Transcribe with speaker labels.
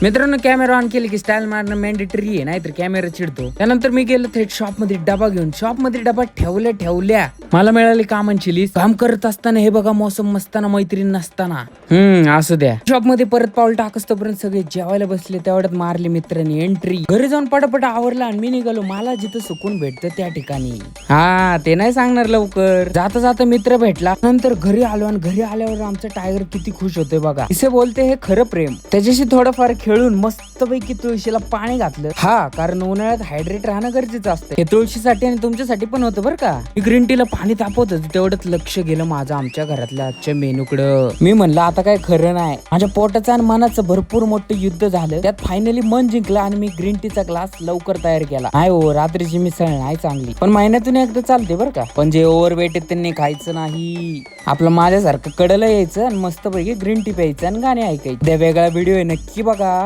Speaker 1: मित्रांनो camera on केली की स्टाईल मारणं मॅन्डेटरी आहे, नाहीतर कॅमेरा चिडतो. त्यानंतर मी गेलो थेट शॉप मध्ये डबा घेऊन. शॉप मध्ये डबा ठेवल्या मला मिळाली कामांची लिस्ट. काम करत असताना हे बघा मौसम मस्ताना, मैत्रीण नसताना. असू द्या. शॉप मध्ये परत पाऊल टाकस्तोपर्यंत सगळे जेवायला बसले. तेवढ्यात मारली मित्रांनी एंट्री. घरी जाऊन पटापट आवरला आणि मी निघालो मला जिथं सुकून भेटतं त्या ठिकाणी. ते नाही सांगणार लवकर. जाता जाता मित्र भेटला. नंतर घरी आलो आणि घरी आल्यावर आमचा टायगर किती खुश होतोय बघा. इसे बोलते हे खरं प्रेम. त्याच्याशी थोडंफार खेळून मस्तपैकी तुळशीला पाणी घातलं. कारण उन्हाळ्यात हायड्रेट राहणं गरजेचं असतं. हे तुळशीसाठी आणि तुमच्यासाठी पण होतं बरं का. ग्रीन टीला पाणी तापवत होतं तेवढंच लक्ष गेलं माझं आमच्या घरातल्या आजच्या मेनूकडं. मी म्हणलं आता काय खरं नाही. माझ्या पोटाचं आणि मनाचं भरपूर मोठं युद्ध झालं. त्यात फायनली मन जिंकलं आणि मी ग्रीन टीचा ग्लास लवकर तयार केला. नाही हो, रात्रीची मिसळ नाही चांगली, पण महिन्यातून एकदा चालते बरं का. पण जे ओव्हर वेट आहेत त्यांनी खायचं नाही. आपलं माझ्यासारखं कडला यायचं आणि मस्तपैकी ग्रीन टी प्यायचं आणि गाणे ऐकायचं. त्या वेगळा व्हिडिओ आहे, नक्की बघा.